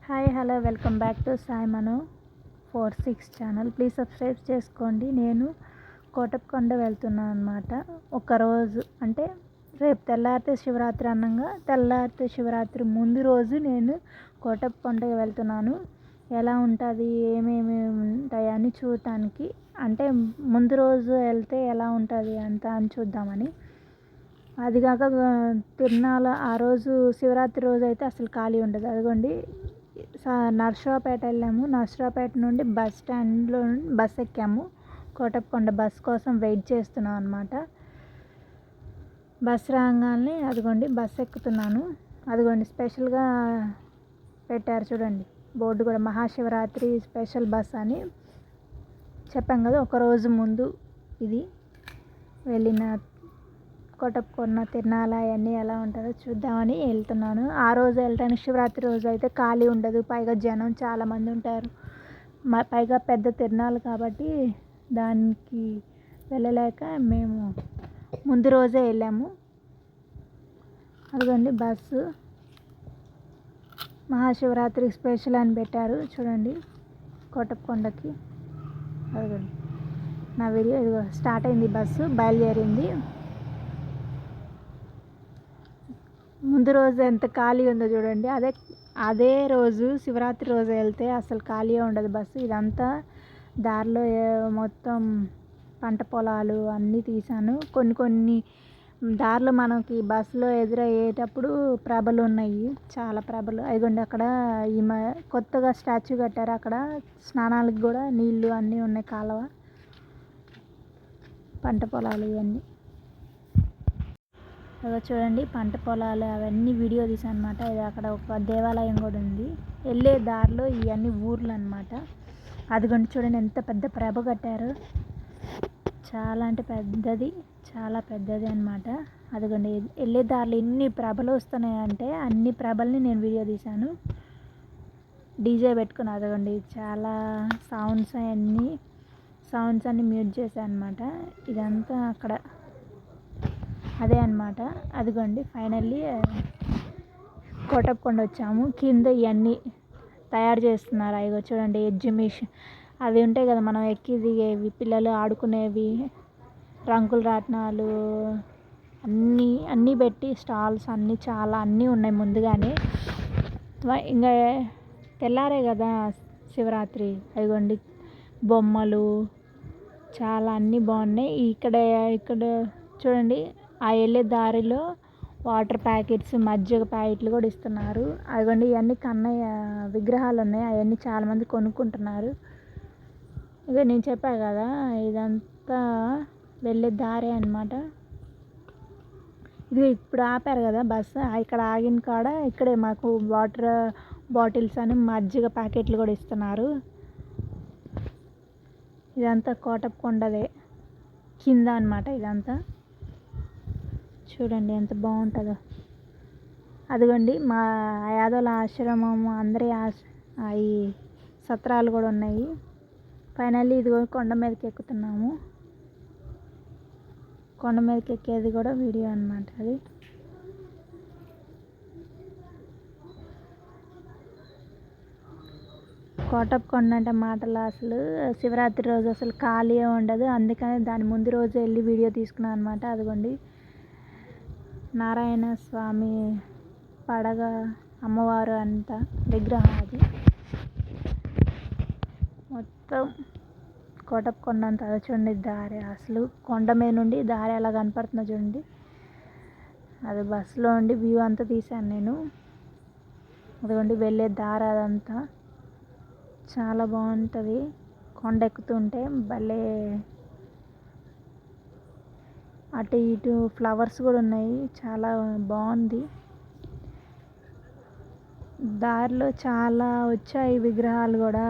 Hi hello welcome back to Sai Manu 46 channel. Please subscribe చేసుకోండి. నేను కోటప్పకొండ వెళ్తున్నాను అనమాట. ఒకరోజు అంటే రేపు తెల్లారితే శివరాత్రి అన్నంగా తెల్లారితే శివరాత్రి ముందు రోజు నేను కోటప్పకొండకి వెళ్తున్నాను. ఎలా ఉంటుంది, ఏమేమి ఉంటాయని చూడటానికి, అంటే ముందు రోజు వెళ్తే ఎలా ఉంటుంది అంతా అని చూద్దామని. అదిగాక తిరునాళ్ళ ఆ రోజు శివరాత్రి రోజు అయితే అసలు ఖాళీ ఉండదు. అదిగోండి నర్సరావుపేట వెళ్ళాము. నర్సరావుపేట నుండి బస్ స్టాండ్లో బస్ ఎక్కాము. కోటప్పకొండ బస్ కోసం వెయిట్ చేస్తున్నాం అనమాట. బస్ రాగానే అదిగోండి బస్ ఎక్కుతున్నాను. అదిగోండి స్పెషల్గా పెట్టారు చూడండి బోర్డు కూడా, మహాశివరాత్రి స్పెషల్ బస్ అని చెప్పాం కదా. ఒకరోజు ముందు ఇది వెళ్ళిన కోటప్పకొండ తిరునాళ్ళ అవన్నీ ఎలా ఉంటుందో చూద్దామని వెళ్తున్నాను. ఆ రోజు వెళ్ళటానికి శివరాత్రి రోజు అయితే ఖాళీ ఉండదు. పైగా జనం చాలామంది ఉంటారు. పైగా పెద్ద తిరునాళ్ళు కాబట్టి దానికి వెళ్ళలేక మేము ముందు రోజే వెళ్ళాము. అదిగోండి బస్సు మహాశివరాత్రి స్పెషల్ అని పెట్టారు చూడండి కోటప్పకొండకి. అదిగోండి నా వీడియో ఇదిగో స్టార్ట్ అయింది, బస్సు బయలుదేరింది. ముందు రోజు ఎంత ఖాళీ ఉందో చూడండి. అదే రోజు శివరాత్రి రోజు వెళ్తే అసలు ఖాళీ ఉండదు బస్సు. ఇదంతా దారిలో మొత్తం పంట పొలాలు అన్నీ తీశాను. కొన్ని దారిలో మనకి బస్సులో ఎదురయ్యేటప్పుడు ప్రభలు ఉన్నాయి, చాలా ప్రభలు. అదిగోండి అక్కడ కొత్తగా స్టాచ్యూ కట్టారు. అక్కడ స్నానాలకు కూడా నీళ్ళు అన్నీ ఉన్నాయి, కాలువ, పంట పొలాలు ఇవన్నీ. అదో చూడండి పంట పొలాలు అవన్నీ వీడియో తీసాను అనమాట. ఇది అక్కడ ఒక దేవాలయం కూడా ఉంది. వెళ్ళే దారిలో ఇవన్నీ ఊర్లు అనమాట. అదిగోండి చూడండి ఎంత పెద్ద ప్రభ కట్టారు. చాలా అంటే పెద్దది, చాలా పెద్దది అనమాట. అదిగోండి వెళ్ళే దారిలో ఎన్ని ప్రభలు వస్తున్నాయంటే అన్ని ప్రభల్ని నేను వీడియో తీశాను. డీజే పెట్టుకుని అదిగోండి చాలా సౌండ్స్ అన్నీ మ్యూట్ చేశాను అనమాట. ఇదంతా అక్కడ అదే అనమాట. అదిగోండి ఫైనల్లీ కోటప్పకొండ వచ్చాము. కింద ఇవన్నీ తయారు చేస్తున్నారు. అదిగో చూడండి ఎగ్జిబిషన్ అవి ఉంటాయి కదా, మనం ఎక్కి దిగేవి, పిల్లలు ఆడుకునేవి, రంగుల రాట్నాలు అన్నీ పెట్టి స్టాల్స్ అన్నీ ఉన్నాయి ముందుగానే. ఇంకా తెల్లారే కదా శివరాత్రి. అదిగోండి బొమ్మలు చాలా అన్నీ బాగున్నాయి. ఇక్కడ చూడండి ఆ వెళ్ళే దారిలో వాటర్ ప్యాకెట్స్, మజ్జిగ ప్యాకెట్లు కూడా ఇస్తున్నారు. అదిగోండి ఇవన్నీ కన్నయ్య విగ్రహాలు ఉన్నాయి. అవన్నీ చాలామంది కొనుక్కుంటున్నారు. ఇక నేను చెప్పాను కదా ఇదంతా వెళ్ళే దారే అనమాట. ఇది ఇప్పుడు ఆపారు కదా బస్సు, ఇక్కడ ఆగిన కాడ ఇక్కడే మాకు వాటర్ బాటిల్స్ అని మజ్జిగ ప్యాకెట్లు కూడా ఇస్తున్నారు. ఇదంతా కోటప్పకొండదే కింద అనమాట. ఇదంతా చూడండి ఎంత బాగుంటుందో. అదిగోండి మా యాదవుల ఆశ్రమం అందరి ఈ సత్రాలు కూడా ఉన్నాయి. ఫైనల్లీ ఇదిగో కొండ మీదకి ఎక్కుతున్నాము. కొండ మీదకి ఎక్కేది కూడా వీడియో అనమాట. అది కోటప్పకొండ అంటే మాటలు అసలు శివరాత్రి రోజు అసలు ఖాళీ ఉండదు. అందుకని దాని ముందు రోజు వెళ్ళి వీడియో తీసుకున్నాను అనమాట. అదిగోండి నారాయణ స్వామి పడగ, అమ్మవారు అంతా విగ్రహం. అది మొత్తం కోటప్పకొండ అంతా అది చూడండి దారి. అసలు కొండ మీద నుండి దారి ఎలా కనపడుతుందో చూడండి. అది బస్సులో ఉండి వ్యూ అంతా తీశాను నేను. అదిగోండి వెళ్ళే దారి అదంతా చాలా బాగుంటుంది. కొండ ఎక్కుతుంటే భలే అటు ఇటు ఫ్లవర్స్ కూడా ఉన్నాయి, చాలా బాగుంది. దారిలో చాలా వచ్చాయి విగ్రహాలు కూడా.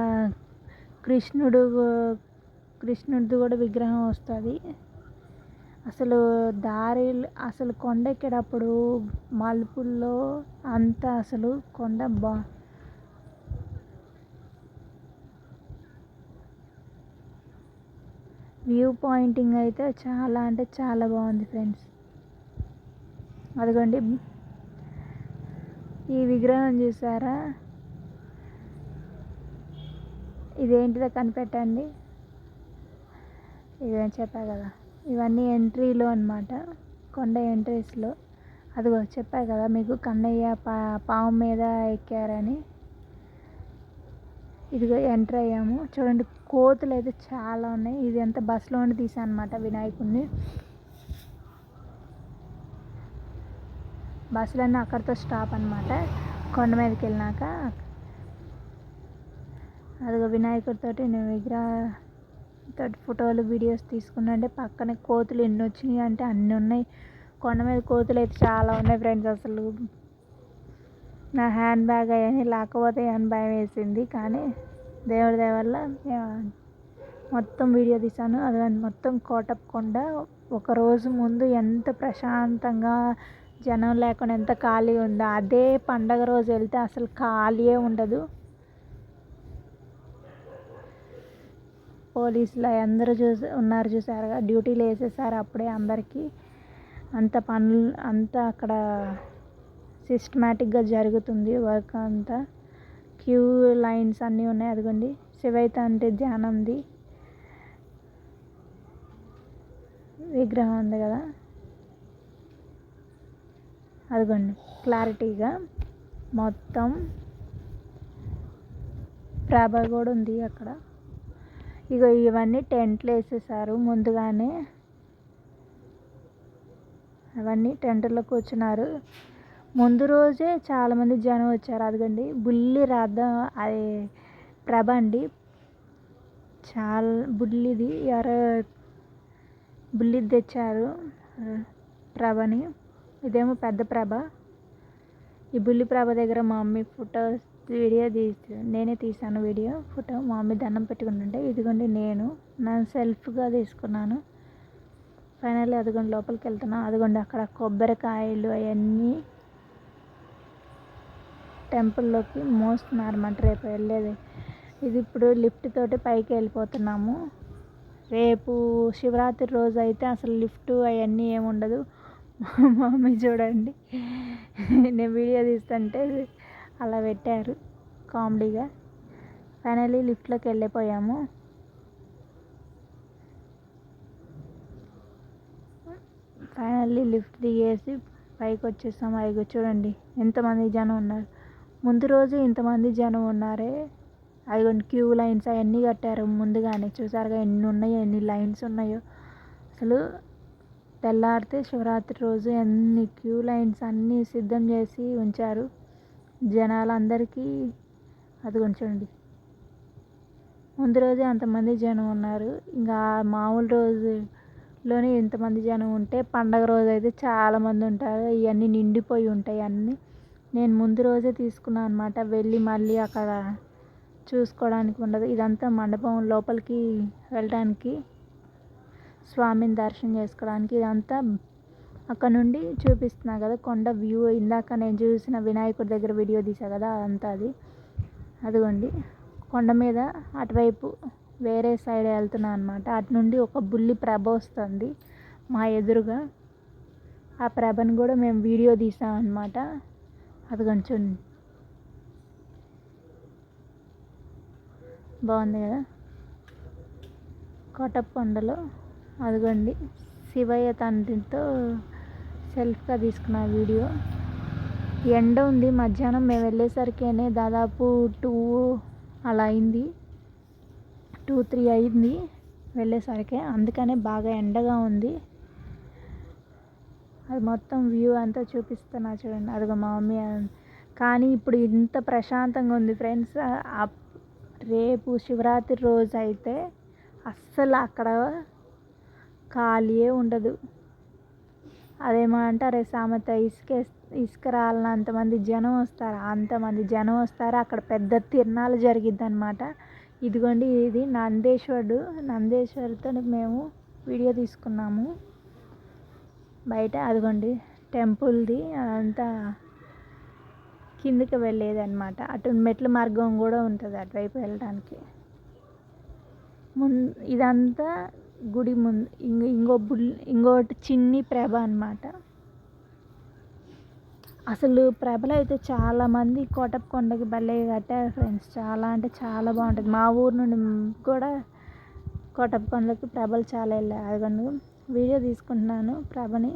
కృష్ణుడిది కూడా విగ్రహం వస్తుంది. అసలు అసలు కొండ ఎక్కేటప్పుడు మలుపుల్లో అంతా అసలు కొండ వ్యూ పాయింటింగ్ అయితే చాలా అంటే చాలా బాగుంది ఫ్రెండ్స్. అదిగోండి ఈ విగ్రహం చూసారా, ఇదేంటిదో కనిపెట్టండి. ఇదేం చెప్పా కదా, ఇవన్నీ ఎంట్రీలో అనమాట, కొండ ఎంట్రీస్లో. అదిగో చెప్పా కదా మీకు, కన్నయ్య పాము మీద ఎక్కారని. ఇదిగో ఎంటర్ అయ్యాము. చూడండి కోతులు అయితే చాలా ఉన్నాయి. ఇది అంతా బస్సులో ఉండి తీసాను అనమాట వినాయకుడిని. బస్సులన్నీ అక్కడితో స్టాప్ అనమాట. కొండ మీదకి వెళ్ళినాక అదిగో వినాయకుడితోటి నేను విగ్రహతోటి ఫోటోలు వీడియోస్ తీసుకున్నాంటే పక్కనే కోతులు ఎన్ని వచ్చినాయి అంటే అన్నీ ఉన్నాయి. కొండ మీద కోతులు అయితే చాలా ఉన్నాయి ఫ్రెండ్స్. అసలు నా హ్యాండ్ బ్యాగ్ అవన్నీ లేకపోతే అని భయం వేసింది. కానీ దేవుడి దయ వల్ల మొత్తం వీడియో తీశాను. అది మొత్తం కోటప్పకొండ ఒకరోజు ముందు ఎంత ప్రశాంతంగా జనం లేకుండా ఎంత ఖాళీ ఉందో, అదే పండగ రోజు వెళ్తే అసలు ఖాళీయే ఉండదు. పోలీసులు అందరూ ఉన్నారు చూసారుగా, డ్యూటీలు వేసేసారు అప్పుడే అందరికీ. అంత పనులు అంతా అక్కడ సిస్టమేటిక్గా జరుగుతుంది వర్క్ అంతా. క్యూ లైన్స్ అన్నీ ఉన్నాయి. అదిగోండి శివైత అంటే ధ్యానంది విగ్రహం ఉంది కదా, అదిగోండి క్లారిటీగా మొత్తం. ప్రభ కూడా ఉంది అక్కడ. ఇగో ఇవన్నీ టెంట్లు వేసేసారు ముందుగానే. అవన్నీ టెంట్లో కూర్చున్నారు. ముందు రోజే చాలామంది జనం వచ్చారు. అదిగండి బుల్లి రథం, అది ప్రభ అండి. చాలా బుల్లిది, ఎవరో బుల్లిది తెచ్చారు ప్రభని. ఇదేమో పెద్ద ప్రభ. ఈ బుల్లి ప్రభ దగ్గర మా మమ్మీ వీడియో నేనే తీసాను వీడియో ఫోటో. మా మమ్మీ దండం పెట్టుకుంటుంటే ఇదిగోండి నేను సెల్ఫ్గా తీసుకున్నాను. ఫైనల్లీ అదిగోండి లోపలికి వెళ్తున్నాను. అదిగోండి అక్కడ కొబ్బరికాయలు అవన్నీ టెంపుల్లోకి మోస్తున్నారు అన్నమాట. రేపు వెళ్ళేది ఇది. ఇప్పుడు లిఫ్ట్ తోటి పైకి వెళ్ళిపోతున్నాము. రేపు శివరాత్రి రోజు అయితే అసలు లిఫ్ట్ అవన్నీ ఏమి ఉండదు. మా మమ్మీ చూడండి నేను వీడియో తీస్తుంటే అలా పెట్టారు కామెడీగా. ఫైనల్లీ లిఫ్ట్లోకి వెళ్ళిపోయాము. ఫైనల్లీ లిఫ్ట్ దిగేసి పైకి వచ్చేసాము. అయ్యో చూడండి ఎంతమంది జనం ఉన్నారు. ముందు రోజు ఇంతమంది జనం ఉన్నారే. అదిగోండి క్యూ లైన్స్ అవన్నీ కట్టారు ముందుగానే. చూసారుగా ఎన్ని ఉన్నాయో, ఎన్ని లైన్స్ ఉన్నాయో. అసలు తెల్లారితే శివరాత్రి రోజు ఎన్ని క్యూ లైన్స్ అన్నీ సిద్ధం చేసి ఉంచారు జనాలందరికీ. అదిగోండి చూడండి ముందు రోజే అంతమంది జనం ఉన్నారు. ఇంకా మామూలు రోజులోనే ఇంతమంది జనం ఉంటే పండగ రోజు అయితే చాలామంది ఉంటారు. ఇవన్నీ నిండిపోయి ఉంటాయి అన్నీ. నేను ముందు రోజే తీసుకున్నాను అనమాట. వెళ్ళి మళ్ళీ అక్కడ చూసుకోవడానికి ఉండదు. ఇదంతా మండపం లోపలికి వెళ్ళడానికి, స్వామిని దర్శనం చేసుకోవడానికి. ఇదంతా అక్కడ నుండి చూపిస్తున్నా కదా కొండ వ్యూ. ఇందాక నేను చూసిన వినాయకుడి దగ్గర వీడియో తీసా కదా, అదంతా అది. అదిగోండి కొండ మీద అటువైపు వేరే సైడ్ వెళ్తున్నా అనమాట. అటు నుండి ఒక బుల్లి ప్రభ వస్తుంది మా ఎదురుగా. ఆ ప్రభను కూడా మేము వీడియో తీసాం అనమాట. అది కొంచెం బాగుంది కదా కోటప్పకొండలో. అదిగోండి శివయ్య తండ్రితో సెల్ఫ్గా తీసుకున్న వీడియో. ఎండ ఉంది మధ్యాహ్నం. మేము వెళ్ళేసరికేనే దాదాపు 2 అలా అయింది, 2-3 అయింది వెళ్ళేసరికి. అందుకనే బాగా ఎండగా ఉంది. అది మొత్తం వ్యూ అంతా చూపిస్తున్నా చూడండి. అదిగో మా మమ్మీ. కానీ ఇప్పుడు ఇంత ప్రశాంతంగా ఉంది ఫ్రెండ్స్. రేపు శివరాత్రి రోజు అయితే అస్సలు అక్కడ ఖాళీయే ఉండదు. అదేమంటారే సామెత, ఇసుక రాలినంతమంది జనం వస్తారు, అంతమంది జనం వస్తారు. అక్కడ పెద్ద తిరణాలు జరిగిద్ది అనమాట. ఇదిగోండి ఇది నందేశ్వరుతో మేము వీడియో తీసుకున్నాము బయట. అదిగోండి టెంపుల్ది అదంతా కిందకి వెళ్ళేది అనమాట. అటు మెట్ల మార్గం కూడా ఉంటుంది అటువైపు వెళ్ళడానికి. ఇదంతా గుడి ముందు ఇంకోటి చిన్ని ప్రభ అనమాట. అసలు ప్రభలు అయితే చాలామంది కోటప్పకొండకి భలే కట్టారు ఫ్రెండ్స్. చాలా అంటే చాలా బాగుంటుంది. మా ఊరు నుండి కూడా కోటప్పకొండకి ప్రభలు చాలా వెళ్ళాయి. అదిగోండి వీడియో తీసుకుంటున్నాను ప్రభని.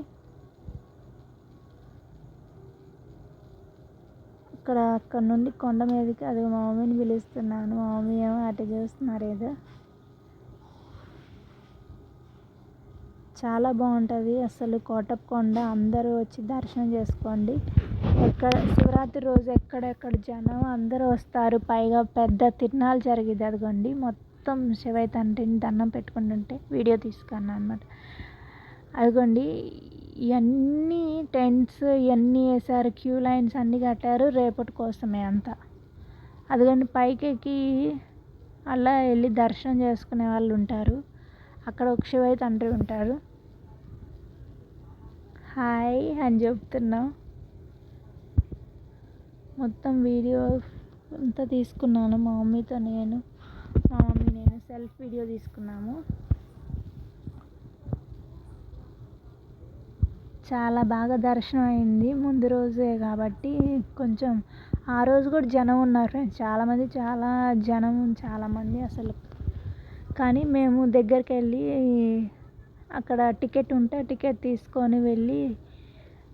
అక్కడ నుండి కొండ మీదకి అది మా మమ్మీని పిలుస్తున్నాను. మా మమ్మీ ఏమో అటు చూస్తున్నారు ఏదో. చాలా బాగుంటుంది అసలు కోటప్పకొండ. అందరూ వచ్చి దర్శనం చేసుకోండి. శివరాత్రి రోజు ఎక్కడెక్కడ జనం అందరూ వస్తారు. పైగా పెద్ద తిరునాళ్ళు జరిగింది. అదిగోండి మొత్తం శివయ్య తండ్రిని దండం పెట్టుకుంటుంటే వీడియో తీసుకున్నాను అనమాట. అదిగోండి ఇవన్నీ టెంట్స్ ఇవన్నీ వేసారు. క్యూ లైన్స్ అన్నీ కట్టారు రేపటి కోసమే అంతా. అదిగోండి పైకి ఎక్కి అలా వెళ్ళి దర్శనం చేసుకునే వాళ్ళు ఉంటారు. అక్కడ ఒక శివయ్య తండ్రి ఉంటారు. హాయ్ అని చెప్తున్నాం. మొత్తం వీడియో అంతా తీసుకున్నాను మా మమ్మీతో నేను సెల్ఫ్ వీడియో తీసుకున్నాము. చాలా బాగా దర్శనం అయింది. ముందు రోజే కాబట్టి కొంచెం ఆ రోజు కూడా జనం ఉన్నారు ఫ్రెండ్స్. చాలామంది అసలు. కానీ మేము దగ్గరికి వెళ్ళి అక్కడ టికెట్ ఉంటే టికెట్ తీసుకొని వెళ్ళి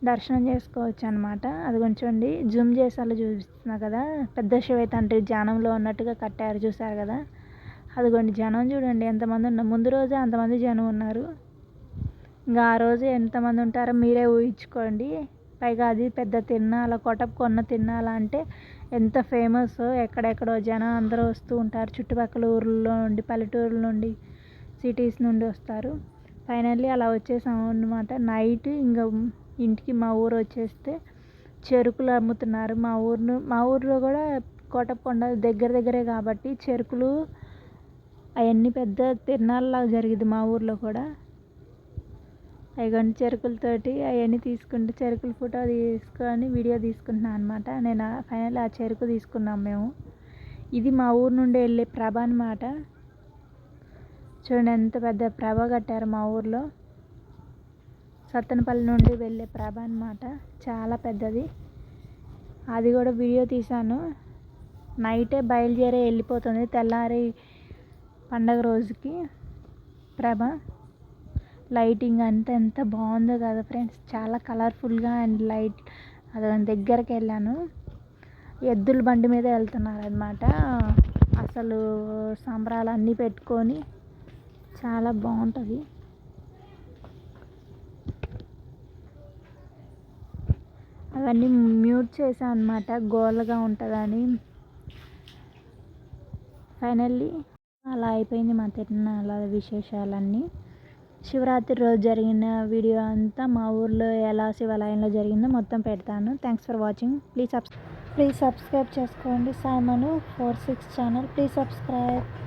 దర్శనం చేసుకోవచ్చు అనమాట. అది కొంచెం జూమ్ చేసి అలా చూపిస్తున్నా కదా. పెద్ద శివయ్య తండ్రి ధ్యానంలో ఉన్నట్టుగా కట్టారు చూసారు కదా. అదిగోండి జనం చూడండి ఎంతమంది ఉన్నారు. ముందు రోజే అంతమంది జనం ఉన్నారు. ఇంకా ఆ రోజు ఎంతమంది ఉంటారో మీరే ఊహించుకోండి. పైగా అది పెద్ద తిరునాళ్ళ కోటప్పకొండ తిరునాళ్ళ అంటే ఎంత ఫేమస్. ఎక్కడెక్కడో జనం అందరూ వస్తూ ఉంటారు. చుట్టుపక్కల ఊర్లలో నుండి పల్లెటూరుల నుండి సిటీస్ నుండి వస్తారు. ఫైనల్లీ అలా వచ్చేసాము అన్నమాట. నైట్ ఇంకా ఇంటికి మా ఊరు వచ్చేస్తే చెరుకులు అమ్ముతున్నారు. మా ఊరిలో కూడా కోటప్పకొండ దగ్గరే కాబట్టి చెరుకులు అవన్నీ పెద్ద తిరునాళ్ళలాగా జరిగింది మా ఊర్లో కూడా. అవి చెరుకులతోటి అవన్నీ తీసుకుంటే చెరుకుల ఫోటో తీసుకొని వీడియో తీసుకుంటున్నాను అనమాట. నేను ఫైనల్ ఆ చెరుకు తీసుకున్నాం మేము. ఇది మా ఊరు నుండి వెళ్ళే ప్రభ అనమాట. చూడండి ఎంత పెద్ద ప్రభ కట్టారు మా ఊర్లో. సత్తెనపల్లి నుండి వెళ్ళే ప్రభ అనమాట. చాలా పెద్దది. అది కూడా వీడియో తీశాను. నైటే బయలుదేరి వెళ్ళిపోతుంది తెల్లారి పండగ రోజుకి ప్రభ. లైటింగ్ అంతా ఎంత బాగుందో కదా ఫ్రెండ్స్. చాలా కలర్ఫుల్గా అండ్ లైట్. అది దగ్గరికి వెళ్ళాను. ఎద్దుల బండి మీద వెళ్తున్నారు అనమాట. అసలు సంబరాలు అన్నీ పెట్టుకొని చాలా బాగుంటుంది. అవన్నీ మ్యూట్ చేశాను అనమాట గోలగా ఉంటుందని. ఫైనల్లీ అలా అయిపోయింది మా తిరునాళ్ళ విశేషాలన్నీ. శివరాత్రి రోజు జరిగిన వీడియో అంతా మా ఊర్లో ఎలా శివాలయంలో జరిగిందో మొత్తం పెడతాను. Thanks for watching. Please subscribe చేసుకోండి. సాయిమను 46 ఛానల్. Please subscribe.